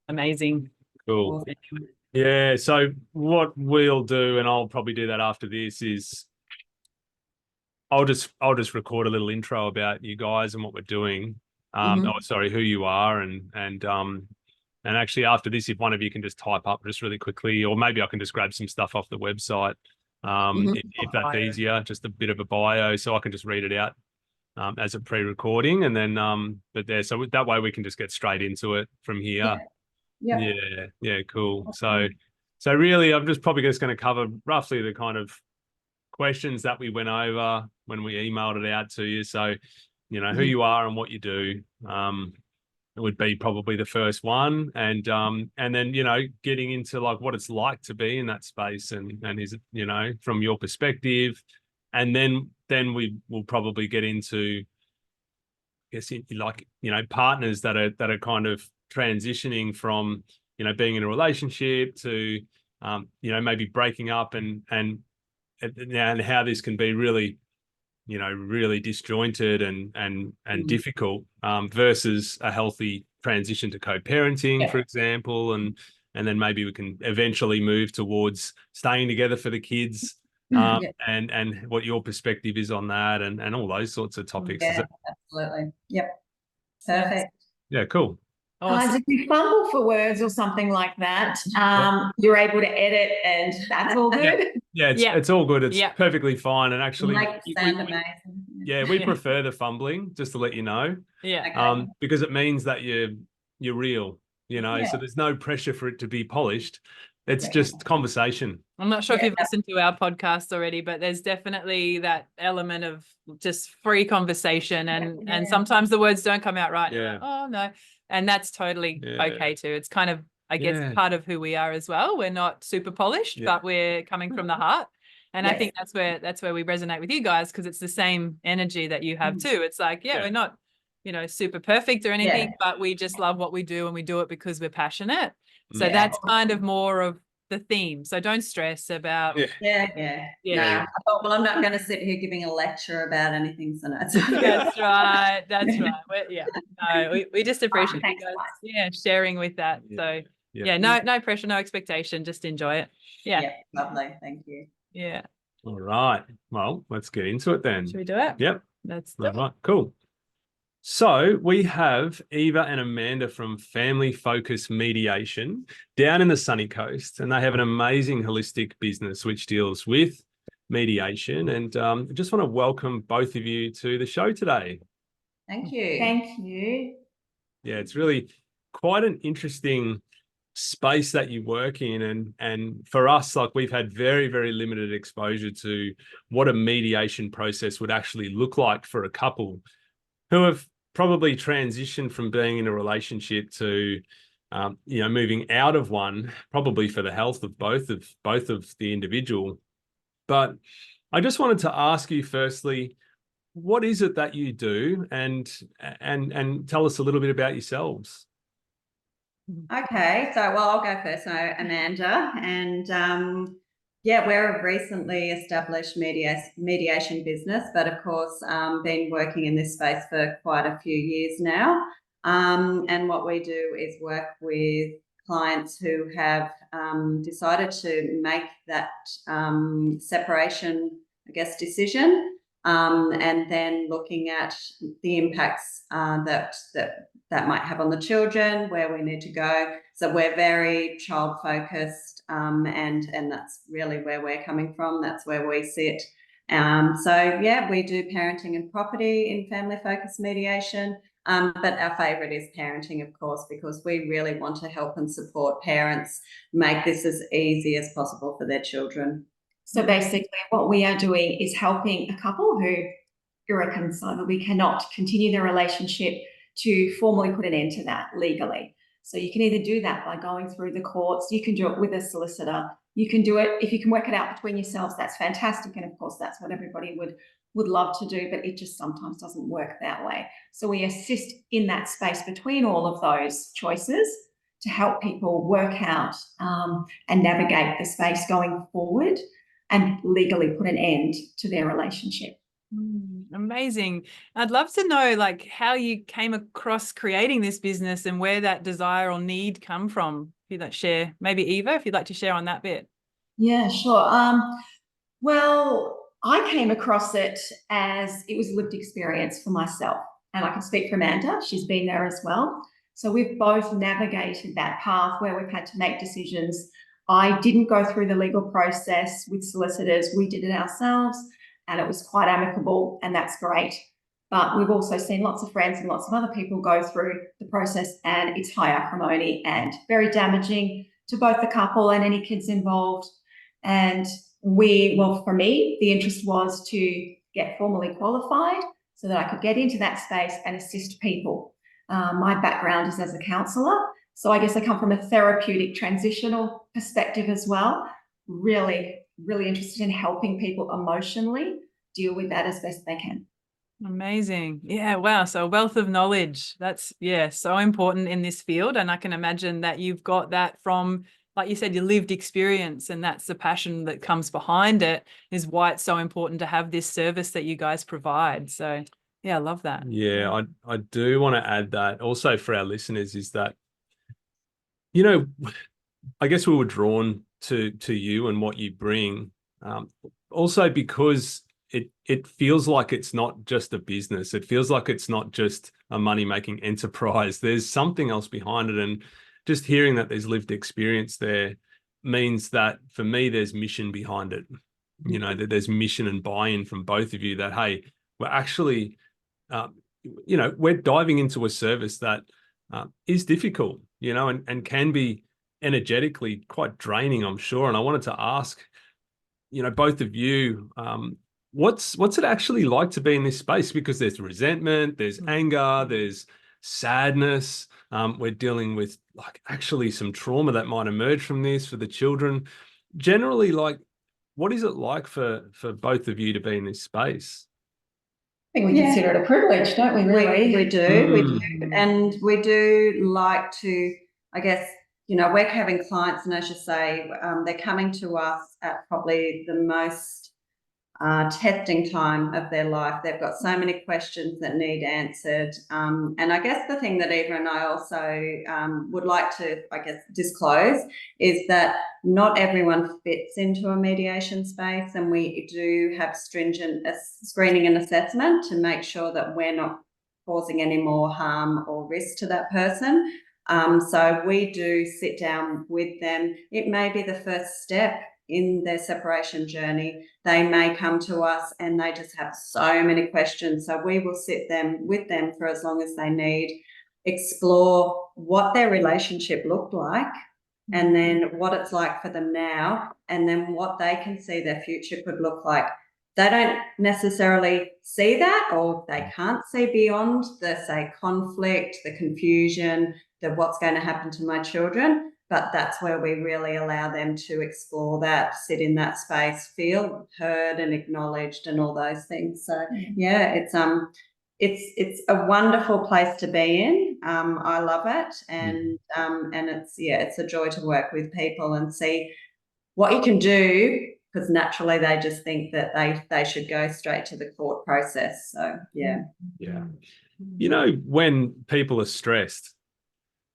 amazing. Cool. Yeah. So what we'll do, and I'll probably do that after this, is I'll just record a little intro about you guys and what we're doing. Who you are, and actually after this, if one of you can just type up just really quickly, or maybe I can just grab some stuff off the website, if that's easier, just a bit of a bio, so I can just read it out as a pre-recording, and then so that way we can just get straight into it from here. Yeah, cool. Okay. So really, I'm just probably just going to cover roughly the kind of questions that we went over when we emailed it out to you. So, who you are and what you do. It would be probably the first one, and then getting into like what it's like to be in that space, and is it from your perspective, and then we will probably get into, I guess, partners that are kind of transitioning from being in a relationship to maybe breaking up, and how this can be really really disjointed and difficult, versus a healthy transition to co-parenting, for example, and then maybe we can eventually move towards staying together for the kids, and what your perspective is on that, and all those sorts of topics. Absolutely. Yep. Perfect. Yeah, cool. Awesome. If you fumble for words or something like that, you're able to edit, and that's all good. It's all good. It's perfectly fine. And actually, we prefer the fumbling, just to let you know. Because it means that you're real, so there's no pressure for it to be polished. It's just conversation. I'm not sure if you've listened to our podcast already, but there's definitely that element of just free conversation, and sometimes the words don't come out right. Oh no. And that's totally okay too. It's kind of, I guess, part of who we are as well. We're not super polished, but we're coming from the heart. And I think that's where we resonate with you guys, because it's the same energy that you have too. It's like, we're not, super perfect or anything, but we just love what we do, and we do it because we're passionate. So that's kind of more of the theme. So don't stress about. No, I thought, well, I'm not going to sit here giving a lecture about anything. So no. That's right. We just appreciate you guys, sharing with that. So no pressure, no expectation. Just enjoy it. Lovely. Thank you. Yeah. All right. Well, let's get into it then. Should we do it? Yep. Let's do it. Right. Cool. So we have Eva and Amanda from Family Focus Mediation down in the sunny coast, and they have an amazing holistic business which deals with mediation. And I just want to welcome both of you to the show today. Thank you. Thank you. Yeah, it's really quite an interesting space that you work in, and for us, like, we've had very, very limited exposure to what a mediation process would actually look like for a couple who have probably transitioned from being in a relationship to moving out of one, probably for the health of both of the individual. But I just wanted to ask you firstly, what is it that you do, and tell us a little bit about yourselves. Okay, so I'll go first. So Amanda, and we're a recently established mediation business, but of course been working in this space for quite a few years now. And what we do is work with clients who have decided to make that separation, I guess, decision, and then looking at the impacts that might have on the children, where we need to go. So we're very child focused, and that's really where we're coming from. That's where we sit. We do parenting and property in Family Focus Mediation. But our favourite is parenting, of course, because we really want to help and support parents make this as easy as possible for their children. So basically what we are doing is helping a couple who irreconcilably cannot continue their relationship to formally put an end to that legally. So you can either do that by going through the courts, you can do it with a solicitor, you can do it, if you can work it out between yourselves, that's fantastic. And of course, that's what everybody would love to do, but it just sometimes doesn't work that way. So we assist in that space between all of those choices to help people work out and navigate the space going forward and legally put an end to their relationship. Amazing. I'd love to know like how you came across creating this business and where that desire or need come from. If you'd like to share, maybe Eva, if you'd like to share on that bit. Yeah, sure. Well, I came across it as it was lived experience for myself, and I can speak for Amanda. She's been there as well. So we've both navigated that path where we've had to make decisions. I didn't go through the legal process with solicitors. We did it ourselves, and it was quite amicable, and that's great. But we've also seen lots of friends and lots of other people go through the process, and it's high acrimony and very damaging to both the couple and any kids involved. And well, for me, the interest was to get formally qualified so that I could get into that space and assist people. My background is as a counsellor, so I guess I come from a therapeutic transitional perspective as well. Really, really interested in helping people emotionally deal with that as best they can. Amazing. Yeah, wow. So a wealth of knowledge. That's, yeah, so important in this field. And I can imagine that you've got that from, like you said, your lived experience, and that's the passion that comes behind it, is why it's so important to have this service that you guys provide. So yeah, I love that. Yeah, I do want to add that also for our listeners is that, you know, I guess we were drawn to you and what you bring, also because it feels like it's not just a business. It feels like it's not just a money-making enterprise. There's something else behind it. And just hearing that there's lived experience there means that for me, there's mission behind it. You know, that there's mission and buy-in from both of you that, hey, we're actually, you know, we're diving into a service that is difficult, you know, and can be energetically quite draining, I'm sure. And I wanted to ask, you know, both of you, what's it actually like to be in this space? Because there's resentment, there's anger, there's sadness. We're dealing with like actually some trauma that might emerge from this for the children. Generally, like, what is it like for both of you to be in this space? I think we consider it a privilege, don't we, really? We do. And we do like to, I guess, you know, we're having clients, and as you say, they're coming to us at probably the most testing time of their life. They've got so many questions that need answered. And I guess the thing that Eva and I also would like to, I guess, disclose is that not everyone fits into a mediation space, and we do have stringent screening and assessment to make sure that we're not causing any more harm or risk to that person. So we do sit down with them. It may be the first step in their separation journey. They may come to us and they just have so many questions. So we will sit with them for as long as they need, explore what their relationship looked like, and then what it's like for them now, and then what they can see their future could look like. They don't necessarily see that, or they can't see beyond the, say, conflict, the confusion, the what's going to happen to my children. But that's where we really allow them to explore that, sit in that space, feel heard and acknowledged, and all those things. So yeah, it's a wonderful place to be in. I love it, and it's a joy to work with people and see what you can do, because naturally they just think that they should go straight to the court process. So yeah. You know, when people are stressed,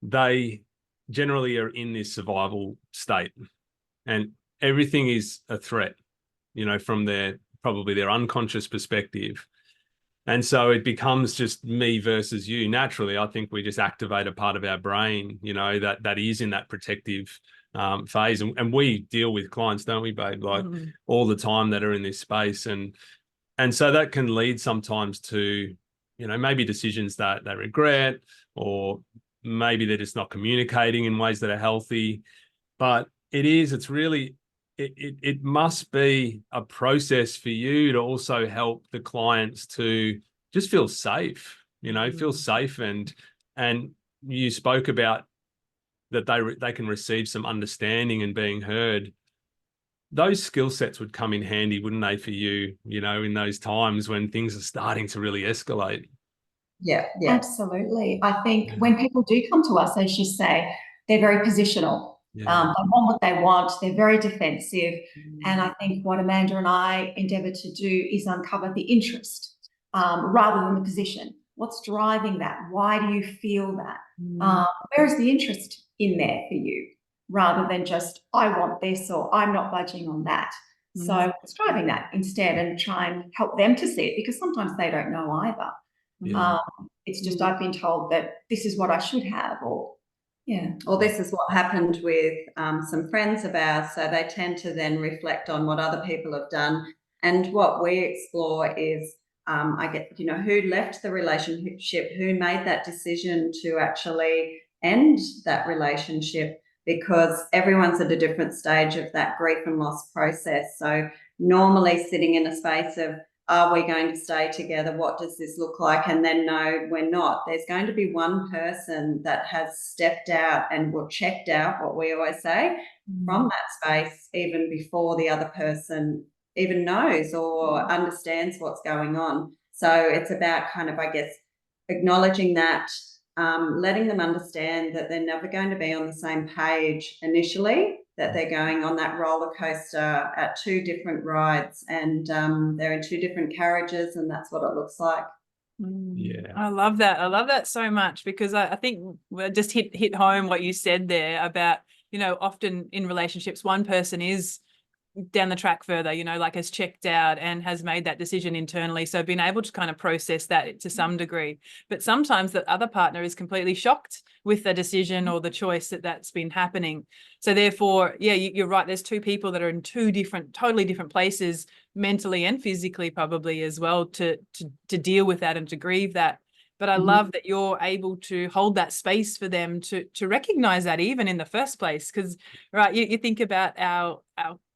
they generally are in this survival state, and everything is a threat, you know, from probably their unconscious perspective. And so it becomes just me versus you. Naturally, I think we just activate a part of our brain, you know, that is in that protective phase. And we deal with clients, don't we, babe, like all the time that are in this space. And so that can lead sometimes to, you know, maybe decisions that they regret, or maybe they're just not communicating in ways that are healthy. But it must be a process for you to also help the clients to just feel safe, you know, feel safe. And you spoke about that they can receive some understanding and being heard. Those skill sets would come in handy, wouldn't they, for you, you know, in those times when things are starting to really escalate? Yeah, absolutely. I think when people do come to us, as you say, they're very positional. They want what they want. They're very defensive. And I think what Amanda and I endeavour to do is uncover the interest rather than the position. What's driving that? Why do you feel that? Where is the interest in there for you? Rather than just, I want this or I'm not budging on that. So what's driving that instead, and try and help them to see it, because sometimes they don't know either. It's just, I've been told that this is what I should have, or this is what happened with some friends of ours. So they tend to then reflect on what other people have done. And what we explore is, who left the relationship, who made that decision to actually end that relationship, because everyone's at a different stage of that grief and loss process. So normally sitting in a space of, are we going to stay together? What does this look like? And then, no, we're not. There's going to be one person that has stepped out and checked out, what we always say, from that space, even before the other person even knows or understands what's going on. So it's about kind of, I guess, acknowledging that, letting them understand that they're never going to be on the same page initially, that they're going on that roller coaster at two different rides, and they're in two different carriages, and that's what it looks like. I love that. I love that so much, because I think we just hit home what you said there about, often in relationships, one person is down the track further, has checked out and has made that decision internally. So being able to kind of process that to some degree, but sometimes the other partner is completely shocked with the decision or the choice that's been happening. So therefore, you're right. There's two people that are in two totally different places, mentally and physically, probably as well, to deal with that and to grieve that. But I love that you're able to hold that space for them to recognize that even in the first place. Because, right, you think about our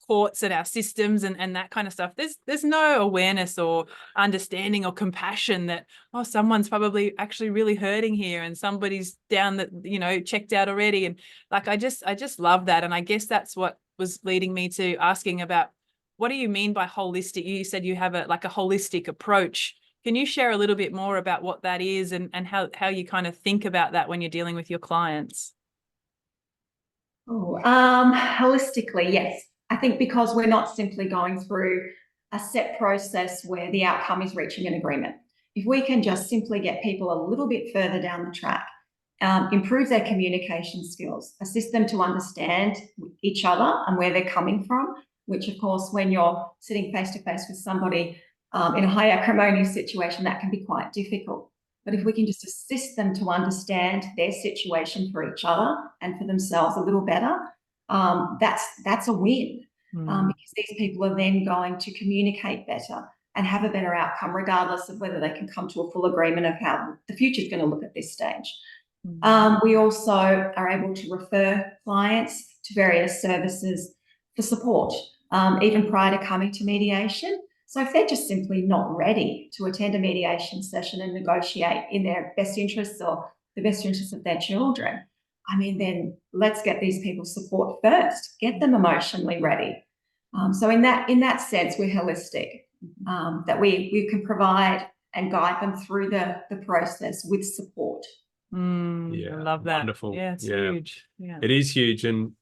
courts and our systems and that kind of stuff. There's no awareness or understanding or compassion that, someone's probably actually really hurting here, and somebody's down that, checked out already. And like, I just love that. And I guess that's what was leading me to asking about, what do you mean by holistic? You said you have a holistic approach. Can you share a little bit more about what that is and how you kind of think about that when you're dealing with your clients? Holistically, yes. I think because we're not simply going through a set process where the outcome is reaching an agreement. If we can just simply get people a little bit further down the track, improve their communication skills, assist them to understand each other and where they're coming from, which of course, when you're sitting face to face with somebody in a high acrimonious situation, that can be quite difficult. But if we can just assist them to understand their situation for each other and for themselves a little better, that's a win, because these people are then going to communicate better and have a better outcome, regardless of whether they can come to a full agreement of how the future is going to look at this stage. We also are able to refer clients to various services for support, even prior to coming to mediation. So if they're just simply not ready to attend a mediation session and negotiate in their best interests or the best interests of their children, then let's get these people support first, get them emotionally ready. So in that sense, we're holistic, that we can provide and guide them through the process with support. I love that. Wonderful. Yeah, it's huge. Yeah, it is huge. And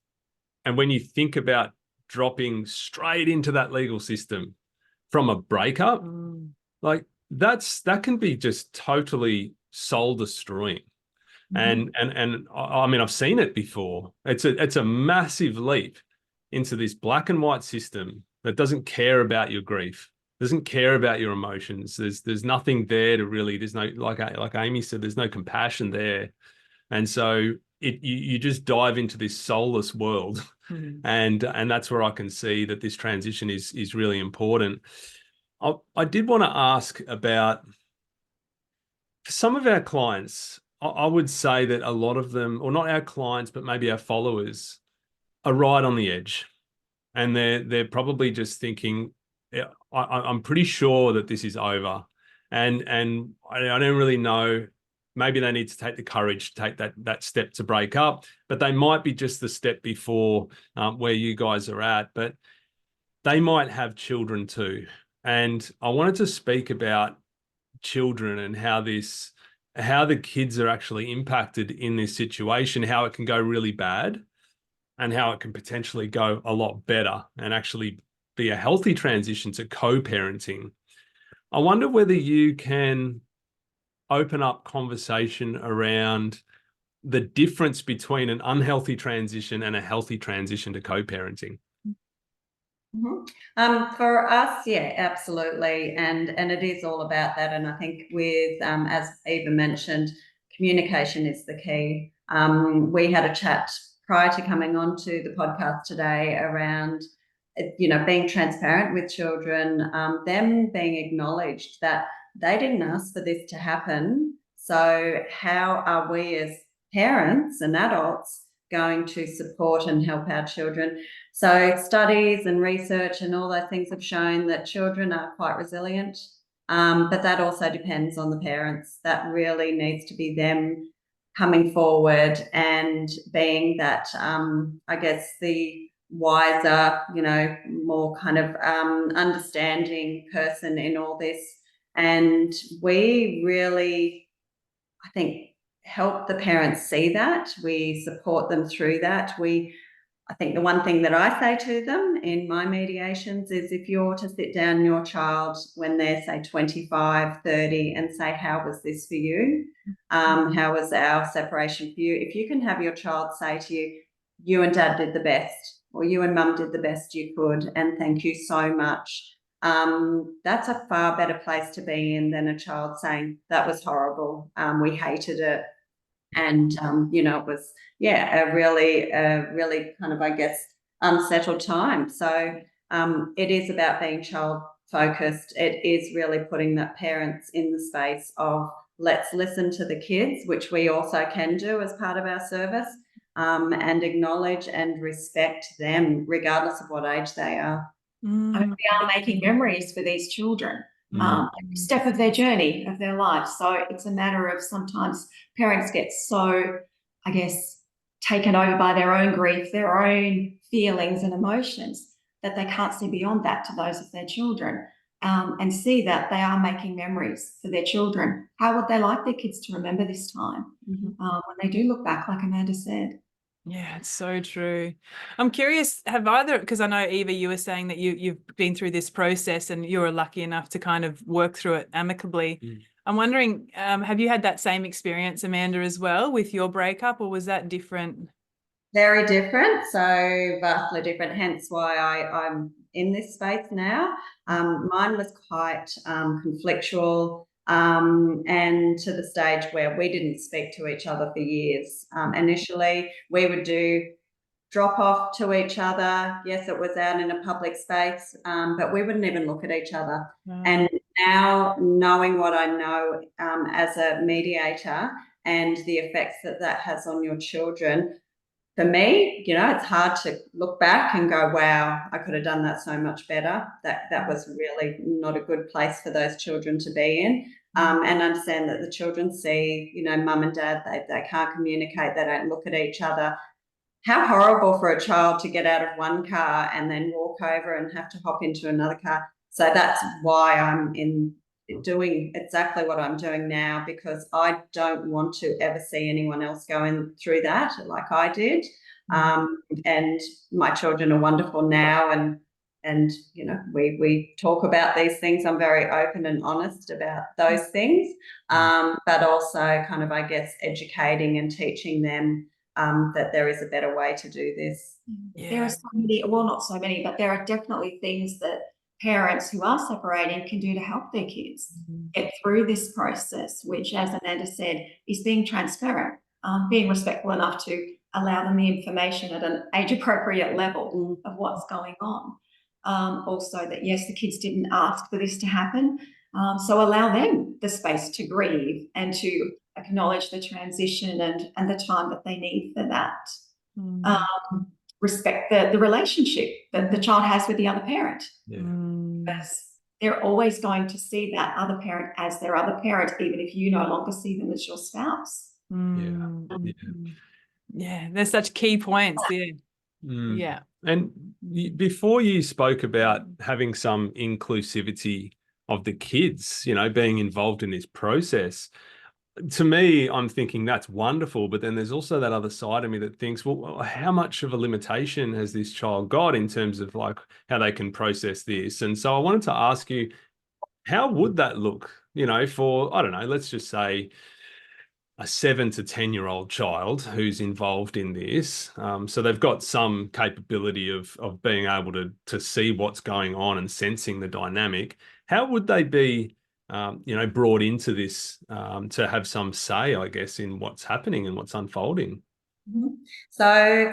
when you think about dropping straight into that legal system from a breakup, like that can be just totally soul destroying. And I've seen it before. It's a massive leap into this black and white system that doesn't care about your grief, doesn't care about your emotions. There's nothing there to really, there's no, like Amy said, there's no compassion there. And so you just dive into this soulless world. And that's where I can see that this transition is really important. I did want to ask about, for some of our clients, I would say that a lot of them, or not our clients, but maybe our followers, are right on the edge. And they're probably just thinking, I'm pretty sure that this is over. And I don't really know, maybe they need to take the courage to take that step to break up, but they might be just the step before where you guys are at, but they might have children too. And I wanted to speak about children and how the kids are actually impacted in this situation, how it can go really bad. and how it can potentially go a lot better and actually be a healthy transition to co-parenting. I wonder whether you can open up conversation around the difference between an unhealthy transition and a healthy transition to co-parenting. For us, yeah, absolutely. And it is all about that. And I think with, as Eva mentioned, communication is the key. We had a chat prior to coming on to the podcast today around, being transparent with children, them being acknowledged that they didn't ask for this to happen. So how are we as parents and adults going to support and help our children? So studies and research and all those things have shown that children are quite resilient, but that also depends on the parents. That really needs to be them coming forward and being that, I guess, the wiser, more kind of understanding person in all this. And we really, I think, help the parents see that. We support them through that. I think the one thing that I say to them in my mediations is, if you're to sit down your child when they're, say, 25, 30 and say, how was this for you? How was our separation for you? If you can have your child say to you, you and dad did the best, or you and mum did the best you could, and thank you so much. That's a far better place to be in than a child saying, that was horrible, we hated it. And, it was, a really kind of, I guess, unsettled time. So it is about being child focused. It is really putting that parents in the space of, let's listen to the kids, which we also can do as part of our service, and acknowledge and respect them regardless of what age they are. I mean, we are making memories for these children. Every step of their journey, of their life. So it's a matter of, sometimes parents get so, I guess, taken over by their own grief, their own feelings and emotions, that they can't see beyond that to those of their children, and see that they are making memories for their children. How would they like their kids to remember this time when they do look back, like Amanda said? Yeah, it's so true. I'm curious, have either, because I know, Eva, you were saying that you've been through this process and you were lucky enough to kind of work through it amicably. I'm wondering, have you had that same experience, Amanda, as well with your breakup, or was that different? Very different, so vastly different, hence why I'm in this space now. Mine was quite conflictual, and to the stage where we didn't speak to each other for years. Initially, we would do drop off to each other. Yes, it was out in a public space, but we wouldn't even look at each other. And now, knowing what I know as a mediator and the effects that has on your children, for me, it's hard to look back and go, wow, I could have done that so much better. That was really not a good place for those children to be in. And understand that the children see, mum and dad, they can't communicate, they don't look at each other. How horrible for a child to get out of one car and then walk over and have to hop into another car. So that's why I'm doing exactly what I'm doing now, because I don't want to ever see anyone else going through that like I did. And my children are wonderful now, and we talk about these things. I'm very open and honest about those things, but also kind of, I guess, educating and teaching them that there is a better way to do this. There are so many, well, not so many, but there are definitely things that parents who are separating can do to help their kids get through this process, which, as Amanda said, is being transparent, being respectful enough to allow them the information at an age-appropriate level of what's going on. Also that, yes, the kids didn't ask for this to happen, so allow them the space to grieve and to acknowledge the transition and the time that they need for that. Respect the relationship that the child has with the other parent. Because they're always going to see that other parent as their other parent, even if you no longer see them as your spouse. Yeah, there's such key points there. Yeah. And before you spoke about having some inclusivity of the kids, being involved in this process, to me, I'm thinking that's wonderful, but then there's also that other side of me that thinks, well, how much of a limitation has this child got in terms of like how they can process this? And so I wanted to ask you, how would that look, you know, for, I don't know, let's just say a 7 to 10-year-old child who's involved in this. So they've got some capability of being able to see what's going on and sensing the dynamic. How would they be, you know, brought into this to have some say, I guess, in what's happening and what's unfolding? So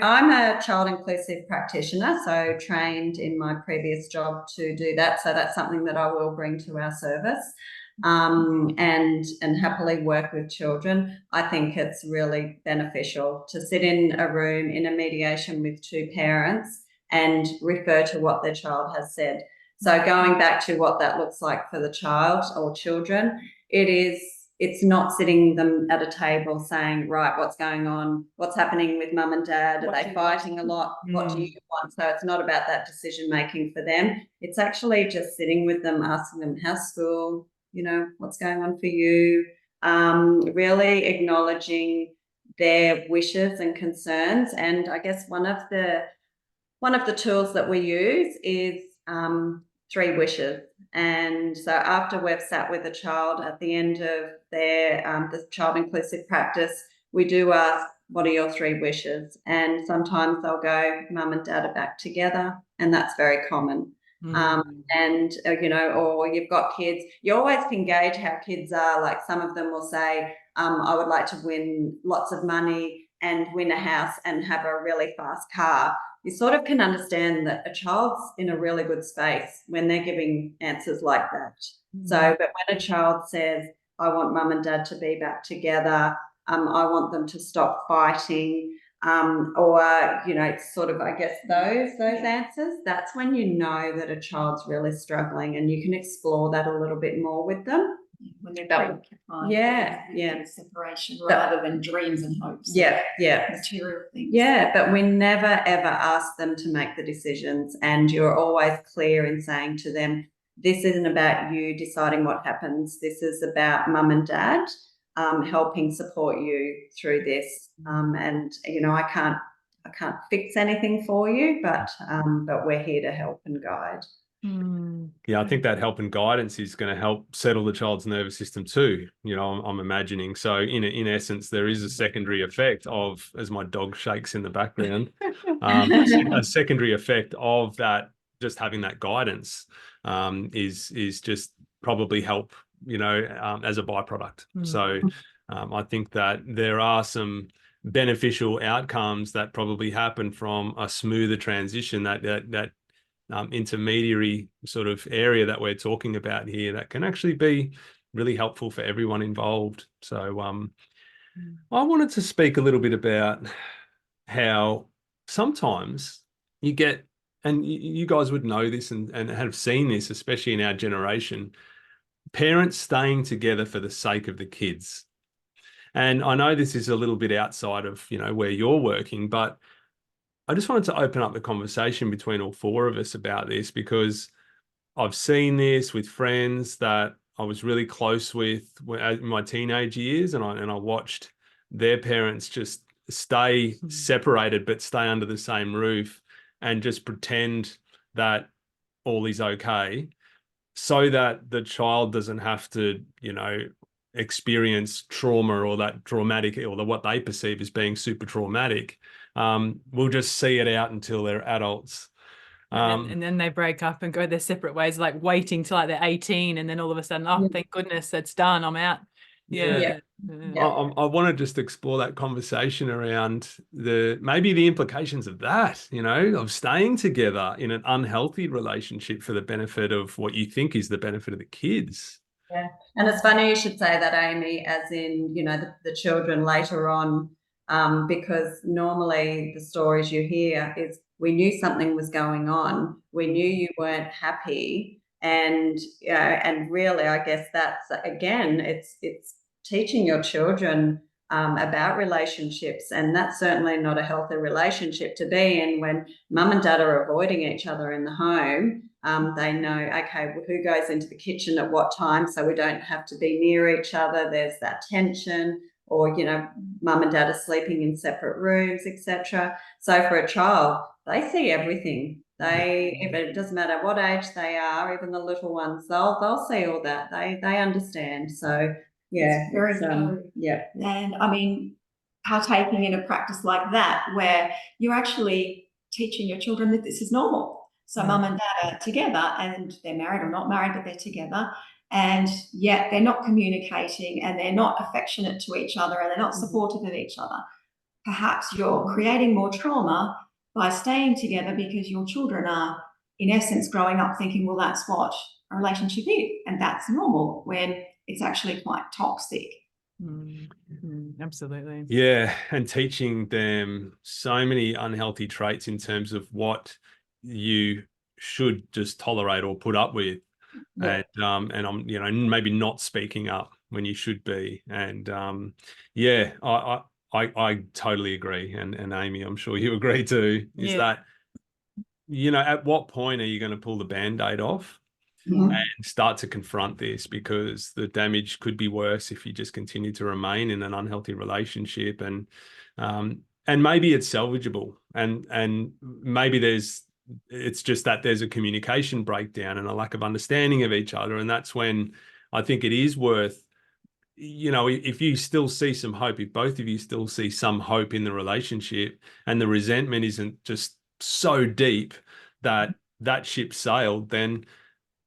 I'm a child inclusive practitioner, so trained in my previous job to do that. So that's something that I will bring to our service. And happily work with children. I think it's really beneficial to sit in a room in a mediation with two parents and refer to what their child has said. So going back to what that looks like for the child or children, it's not sitting them at a table saying, right, what's going on? What's happening with mum and dad? Are they fighting a lot? What do you want? So it's not about that decision making for them. It's actually just sitting with them, asking them, how's school? You know, what's going on for you? Really acknowledging their wishes and concerns. And I guess one of the tools that we use is 3 wishes. And so after we've sat with a child at the end of their the child inclusive practice, we do ask, what are your 3 wishes? And sometimes they'll go, mum and dad are back together, and that's very common. And you know, or you've got kids, you always can gauge how kids are. Like some of them will say, I would like to win lots of money and win a house and have a really fast car. You sort of can understand that a child's in a really good space when they're giving answers like that. So, but when a child says, I want mum and dad to be back together, I want them to stop fighting, or, you know, sort of, I guess, those answers, that's when you know that a child's really struggling, and you can explore that a little bit more with them. When they're preoccupied, separation rather than dreams and hopes. Material things. Yeah, but we never ever ask them to make the decisions, and you're always clear in saying to them, this isn't about you deciding what happens. This is about mum and dad helping support you through this. And you know, I can't fix anything for you, but we're here to help and guide. Yeah, I think that help and guidance is going to help settle the child's nervous system too. You know, I'm imagining. So in essence, there is a secondary effect of, as my dog shakes in the background, a secondary effect of that, just having that guidance is just probably help, you know, as a byproduct. So I think that there are some beneficial outcomes that probably happen from a smoother transition, that intermediary sort of area that we're talking about here, that can actually be really helpful for everyone involved. So I wanted to speak a little bit about how sometimes you get, and you guys would know this and have seen this, especially in our generation, parents staying together for the sake of the kids. And I know this is a little bit outside of, you know, where you're working, but I just wanted to open up the conversation between all 4 of us about this, because I've seen this with friends that I was really close with in my teenage years, and I watched their parents just stay separated but stay under the same roof and just pretend that all is okay, so that the child doesn't have to, you know, experience trauma or that traumatic, or what they perceive as being super traumatic. We'll just see it out until they're adults. And then they break up and go their separate ways, like waiting till like they're 18, and then all of a sudden, oh, thank goodness, it's done, I'm out. I want to just explore that conversation around maybe the implications of that, you know, of staying together in an unhealthy relationship for the benefit of what you think is the benefit of the kids. Yeah, and it's funny you should say that, Amy, as in, you know, the children later on, because normally the stories you hear is, we knew something was going on, we knew you weren't happy, and really, I guess that's, again, it's teaching your children about relationships, and that's certainly not a healthy relationship to be in when mum and dad are avoiding each other in the home. They know, okay, well, who goes into the kitchen at what time, so we don't have to be near each other. There's that tension, or, you know, mum and dad are sleeping in separate rooms, etc. So for a child, they see everything. It doesn't matter what age they are, even the little ones, they'll see all that. They understand. So yeah, it's very true. yeah. And I mean, partaking in a practice like that, where you're actually teaching your children that this is normal. So mum and dad are together, and they're married or not married, but they're together, and yet they're not communicating, and they're not affectionate to each other, and they're not supportive of each other. Perhaps you're creating more trauma by staying together, because your children are, in essence, growing up thinking, well, that's what a relationship is, and that's normal, when it's actually quite toxic. Absolutely. Yeah, and teaching them so many unhealthy traits in terms of what you should just tolerate or put up with. Yeah. And I'm, you know, maybe not speaking up when you should be. And yeah, I totally agree. And Amy, I'm sure you agree too, is that, you know, at what point are you going to pull the Band-Aid off and start to confront this? Because the damage could be worse if you just continue to remain in an unhealthy relationship. And maybe it's salvageable, and maybe it's just that there's a communication breakdown and a lack of understanding of each other. And that's when I think it is worth, you know, if you still see some hope, if both of you still see some hope in the relationship, and the resentment isn't just so deep that ship sailed, then,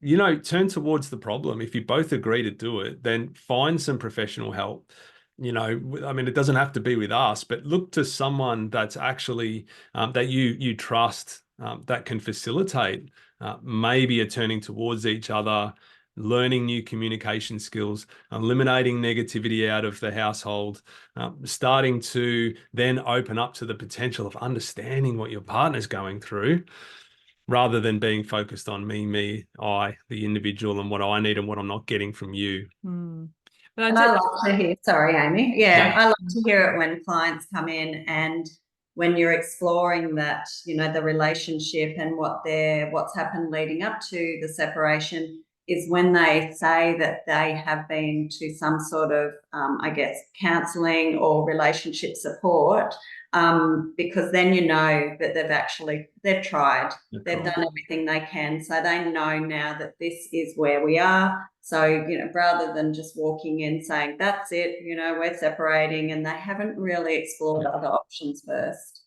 you know, turn towards the problem. If you both agree to do it, then find some professional help. You know, I mean, it doesn't have to be with us, but look to someone that's actually that you trust, that can facilitate maybe a turning towards each other, learning new communication skills, eliminating negativity out of the household, starting to then open up to the potential of understanding what your partner's going through, rather than being focused on me, I, the individual, and what I need and what I'm not getting from you. But I love to hear, sorry, Amy. Yeah, I love to hear it when clients come in, and when you're exploring that, you know, the relationship and what's happened leading up to the separation, is when they say that they have been to some sort of, I guess, counselling or relationship support, because then you know that they've tried, they've done everything they can, so they know now that this is where we are. So, you know, rather than just walking in saying, that's it, you know, we're separating, and they haven't really explored other options first.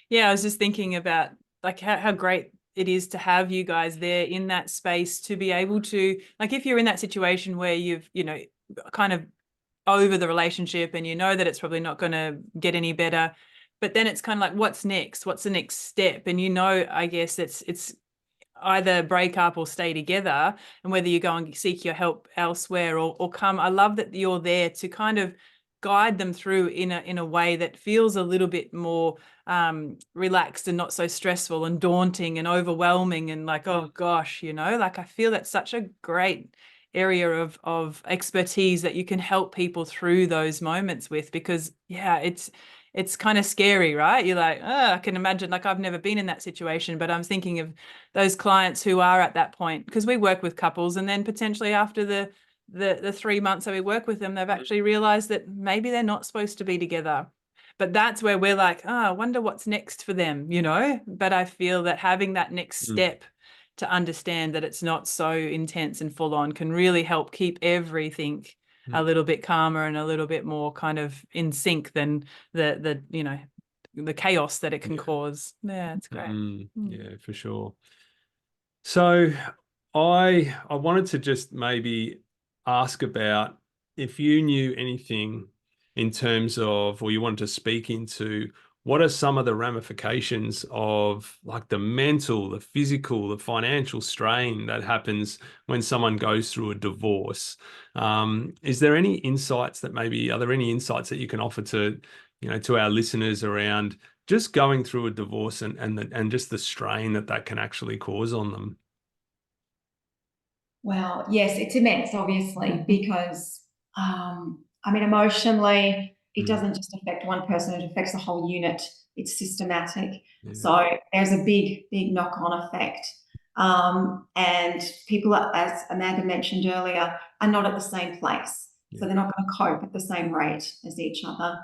Yeah, I was just thinking about like how great it is to have you guys there in that space, to be able to, like, if you're in that situation where you've, you know, kind of over the relationship, and you know that it's probably not going to get any better, but then it's kind of like, what's next? What's the next step? And, you know, I guess it's either break up or stay together, and whether you go and seek your help elsewhere or come. I love that you're there to kind of guide them through in a way that feels a little bit more relaxed and not so stressful and daunting and overwhelming and like, oh gosh, you know, like I feel that's such a great area of expertise that you can help people through those moments with, because yeah, it's kind of scary, right? You're like, oh, I can imagine, like I've never been in that situation, but I'm thinking of those clients who are at that point, because we work with couples, and then potentially after the 3 months that we work with them, they've actually realized that maybe they're not supposed to be together. But that's where we're like, I wonder what's next for them, you know? But I feel that having that next step to understand that it's not so intense and full on can really help keep everything a little bit calmer and a little bit more kind of in sync than the you know, the chaos that it can cause. Yeah, it's great. Yeah, for sure. So I wanted to just maybe ask about if you knew anything in terms of, or you wanted to speak into, what are some of the ramifications of like the mental, the physical, the financial strain that happens when someone goes through a divorce? Is there any insights that are there any insights that you can offer to, you know, to our listeners around just going through a divorce and just the strain that can actually cause on them? Well, yes, it's immense, obviously, because I mean, emotionally, it doesn't just affect one person, it affects the whole unit. It's systematic. So there's a big knock-on effect. And people, as Amanda mentioned earlier, are not at the same place. So they're not going to cope at the same rate as each other.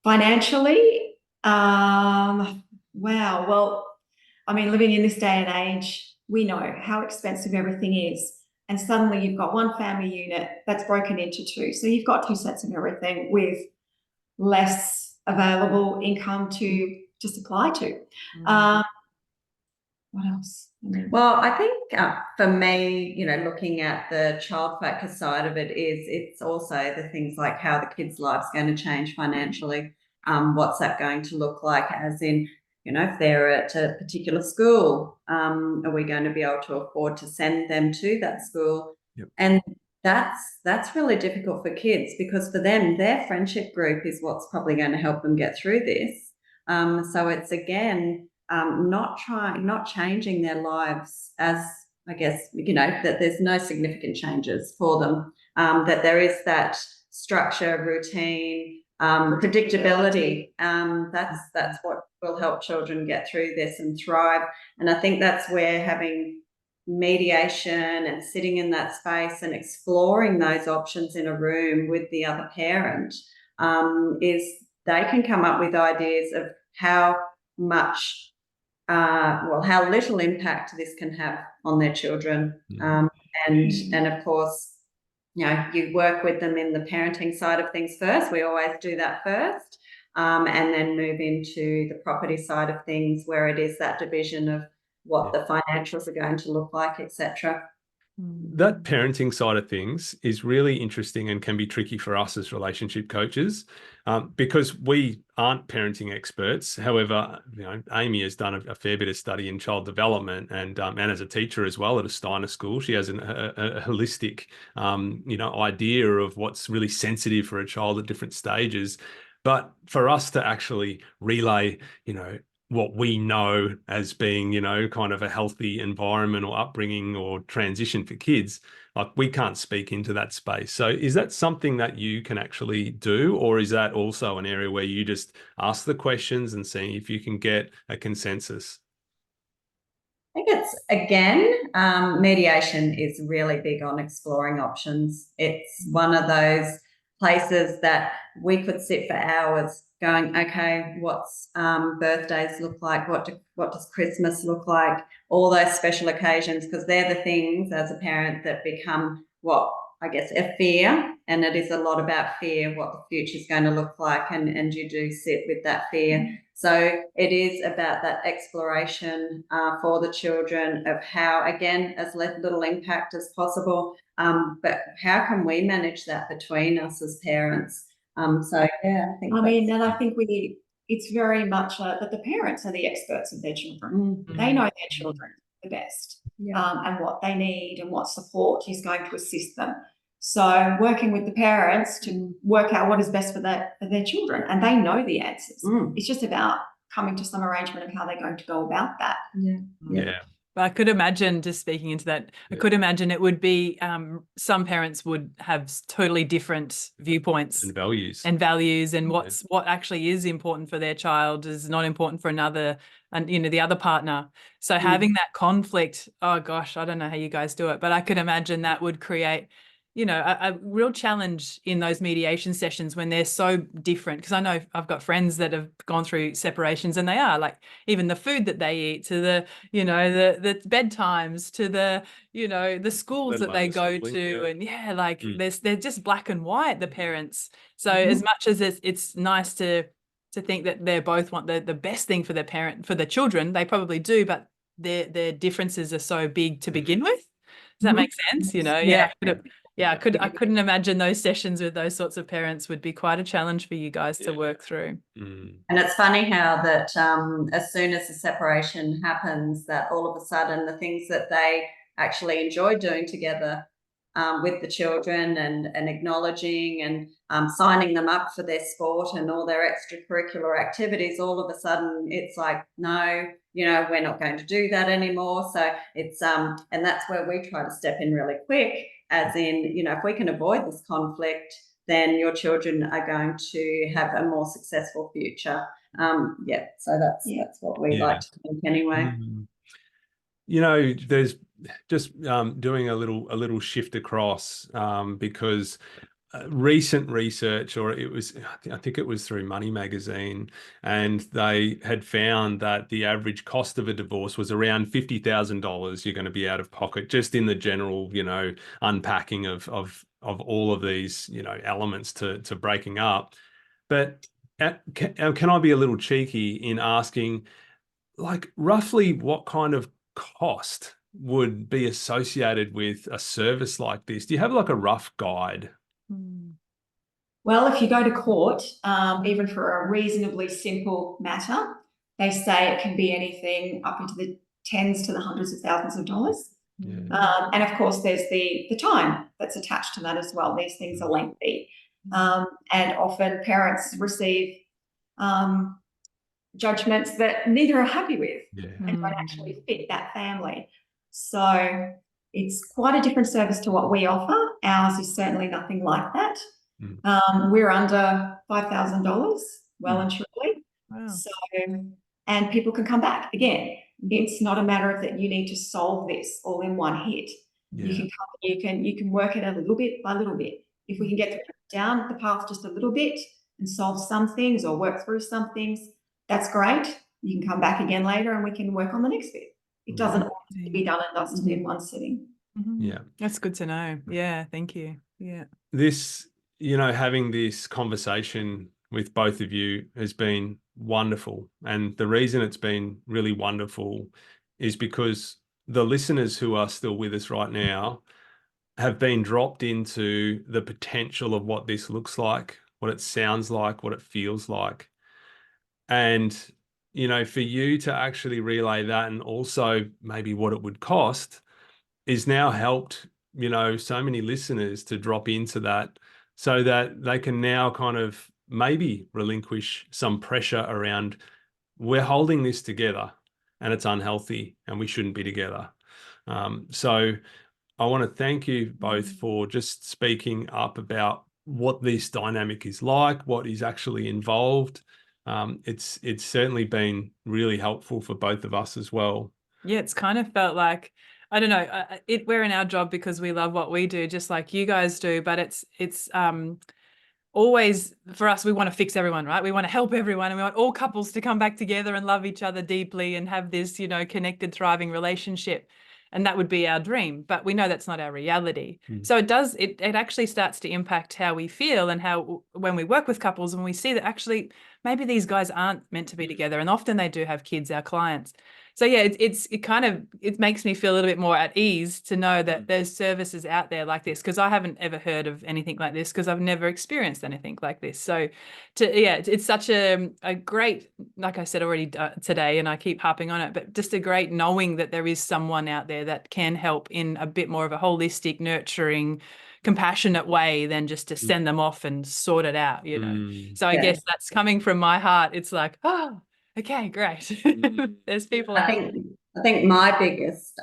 Financially, wow, well, I mean, living in this day and age, we know how expensive everything is. And suddenly you've got one family unit that's broken into two. So you've got two sets of everything with less available income to supply to. What else? Well, I think for me, you know, looking at the child focus side of it it's also the things like how the kids' life's going to change financially. What's that going to look like, as in, you know, if they're at a particular school, are we going to be able to afford to send them to that school? Yep. And that's really difficult for kids, because for them, their friendship group is what's probably going to help them get through this. So it's, again, not changing their lives, as, I guess, you know, that there's no significant changes for them, that there is that structure, routine, predictability. That's what will help children get through this and thrive. And I think that's where having mediation and sitting in that space and exploring those options in a room with the other parent, is they can come up with ideas of how much how little impact this can have on their children. And of course, you know, you work with them in the parenting side of things first. We always do that first, and then move into the property side of things, where it is that division of what the financials are going to look like, etc. That parenting side of things is really interesting and can be tricky for us as relationship coaches, because we aren't parenting experts. However, you know, Amy has done a fair bit of study in child development, and as a teacher as well at a Steiner school, she has a holistic, you know, idea of what's really sensitive for a child at different stages. But for us to actually relay, you know, what we know as being, you know, kind of a healthy environment or upbringing or transition for kids, like, we can't speak into that space. So is that something that you can actually do, or is that also an area where you just ask the questions and see if you can get a consensus? I think it's, again, mediation is really big on exploring options. It's one of those places that we could sit for hours going, okay, what's birthdays look like? What does Christmas look like? All those special occasions, because they're the things as a parent that become what, I guess, a fear. And it is a lot about fear, what the future is going to look like. And you do sit with that fear. So it is about that exploration for the children of how, again, as little impact as possible, but how can we manage that between us as parents? So yeah, I think it's very much that the parents are the experts of their children. They know their children the best, and what they need and what support is going to assist them. So working with the parents to work out what is best for their children, and they know the answers. It's just about coming to some arrangement of how they're going to go about that. Yeah. But I could imagine, just speaking into that, I could imagine it would be some parents would have totally different viewpoints And values and what actually is important for their child is not important for another, and, you know, the other partner. So having that conflict, oh gosh, I don't know how you guys do it, but I could imagine that would create, you know, a real challenge in those mediation sessions when they're so different. Because I know I've got friends that have gone through separations, and they are like, even the food that they eat, to the, you know, the bedtimes, to the, you know, the schools that they go to, and they're just black and white, the parents. So as much as it's nice to think that they both want the best thing for their children, they probably do, but their differences are so big to begin with. Does that make sense? You know, I couldn't imagine those sessions with those sorts of parents would be quite a challenge for you guys to work through. And it's funny how that as soon as the separation happens, that all of a sudden the things that they actually enjoy doing together with the children and acknowledging and signing them up for their sport and all their extracurricular activities, all of a sudden it's like, no, you know, we're not going to do that anymore. So it's and that's where we try to step in really quick, as in, you know, if we can avoid this conflict, then your children are going to have a more successful future. So that's what we like to think anyway. there's just doing a little shift across because recent research, or I think it was through Money Magazine, and they had found that the average cost of a divorce was around $50,000 you're going to be out of pocket just in the general, unpacking of all of these, elements to breaking up. But can I be a little cheeky in asking, like, roughly what kind of cost would be associated with a service like this? Do you have like a rough guide? Well, if you go to court, even for a reasonably simple matter, they say it can be anything up into the tens to the hundreds of thousands of dollars. Yeah. And of course, there's the time that's attached to that as well. These things are lengthy. And often parents receive judgments that neither are happy with and don't actually fit that family. So it's quite a different service to what we offer. Ours is certainly nothing like that. We're under $5,000, well and truly. Wow. So, and people can come back again. It's not a matter of that you need to solve this all in one hit. Yeah. You can work it a little bit by little bit. If we can get down the path just a little bit and solve some things or work through some things, that's great. You can come back again later and we can work on the next bit. It doesn't all have to be done and dusted in one sitting. Yeah. That's good to know. Yeah, thank you. Yeah. This, having this conversation with both of you has been wonderful. And the reason it's been really wonderful is because the listeners who are still with us right now have been dropped into the potential of what this looks like, what it sounds like, what it feels like. And, for you to actually relay that, and also maybe what it would cost, is now helped, so many listeners to drop into that, so that they can now kind of maybe relinquish some pressure around, we're holding this together and it's unhealthy and we shouldn't be together. So I want to thank you both for just speaking up about what this dynamic is like, what is actually involved. It's certainly been really helpful for both of us as well. Yeah, it's kind of felt like, I don't know, we're in our job because we love what we do, just like you guys do, but it's always, for us, we want to fix everyone, right? We want to help everyone, and we want all couples to come back together and love each other deeply and have this, connected, thriving relationship. And that would be our dream, but we know that's not our reality. So it actually starts to impact how we feel, and how, when we work with couples and we see that actually maybe these guys aren't meant to be together, and often they do have kids, our clients. So yeah, it makes me feel a little bit more at ease to know that there's services out there like this, because I haven't ever heard of anything like this, because I've never experienced anything like this. So it's such a great, like I said already today, and I keep harping on it, but just a great knowing that there is someone out there that can help in a bit more of a holistic, nurturing, compassionate way than just to send them off and sort it out, So I guess that's coming from my heart. It's like, oh, okay, great. There's people out there. I think my biggest,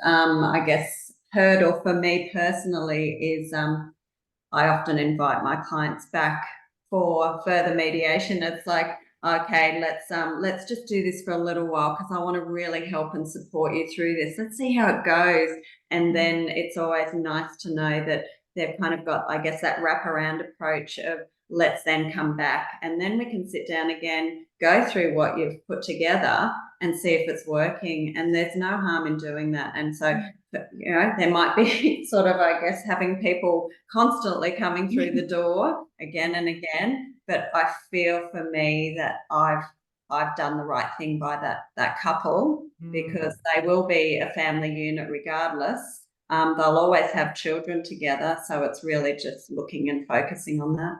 hurdle for me personally is I often invite my clients back for further mediation. It's like, okay, let's just do this for a little while, because I want to really help and support you through this. Let's see how it goes. And then it's always nice to know that they've kind of got, I guess, that wraparound approach of, let's then come back, and then we can sit down again, go through what you've put together and see if it's working. And there's no harm in doing that. And so, there might be sort of, I guess, having people constantly coming through the door again and again. But I feel for me that I've done the right thing by that couple, because they will be a family unit regardless. They'll always have children together. So it's really just looking and focusing on that.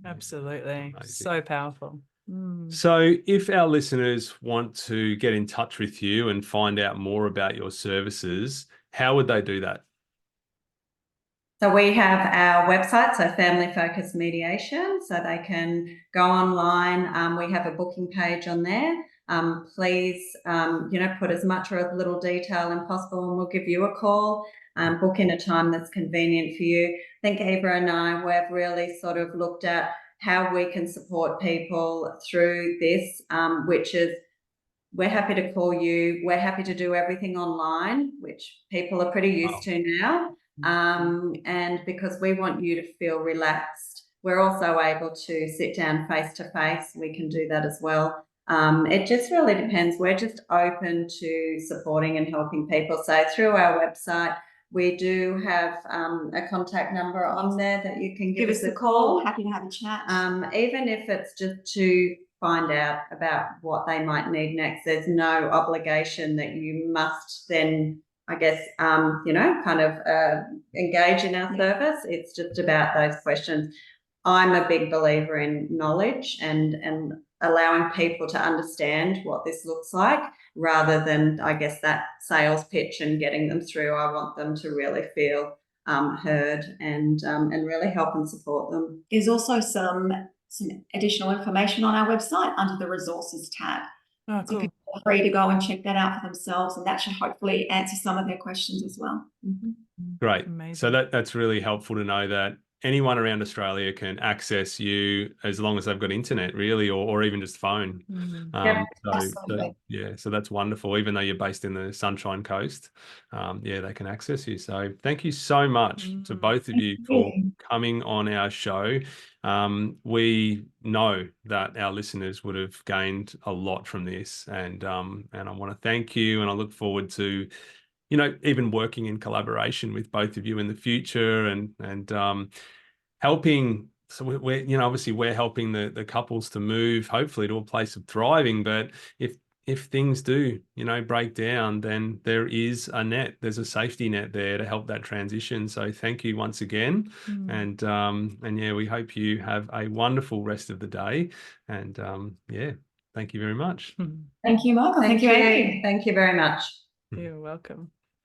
Absolutely. So powerful. So if our listeners want to get in touch with you and find out more about your services, how would they do that? So we have our website, so Family Focus Mediation, so they can go online. We have a booking page on there. Please, put as much or as little detail as possible, and we'll give you a call. Book in a time that's convenient for you. I think Eva and I, we've really sort of looked at how we can support people through this, which is we're happy to call you. We're happy to do everything online, which people are pretty used to now. And because we want you to feel relaxed, we're also able to sit down face to face. We can do that as well. It just really depends. We're just open to supporting and helping people. So through our website, we do have a contact number on there that you can give us a call. Happy to have a chat. Even if it's just to find out about what they might need next. There's no obligation that you must then, I guess, you know, kind of engage in our service. It's just about those questions. I'm a big believer in knowledge and allowing people to understand what this looks like, rather than, I guess, that sales pitch and getting them through. I want them to really feel heard and really help and support them. There's also some additional information on our website under the resources tab. Oh, So cool. people are free to go and check that out for themselves, and that should hopefully answer some of their questions as well. Great. Amazing. So that's really helpful to know that anyone around Australia can access you as long as they've got internet, really, or even just phone. So that's wonderful. Even though you're based in the Sunshine Coast, they can access you. So thank you so much to both of you for coming on our show. We know that our listeners would have gained a lot from this, and I want to thank you, and I look forward to, you know, even working in collaboration with both of you in the future and helping. So we're, you know, obviously we're helping the couples to move hopefully to a place of thriving. But if things do, you know, break down, then there's a safety net there to help that transition. So thank you once again. And we hope you have a wonderful rest of the day. And thank you very much. Thank you, Michael. Thank you, Amy. Thank you very much. You're welcome.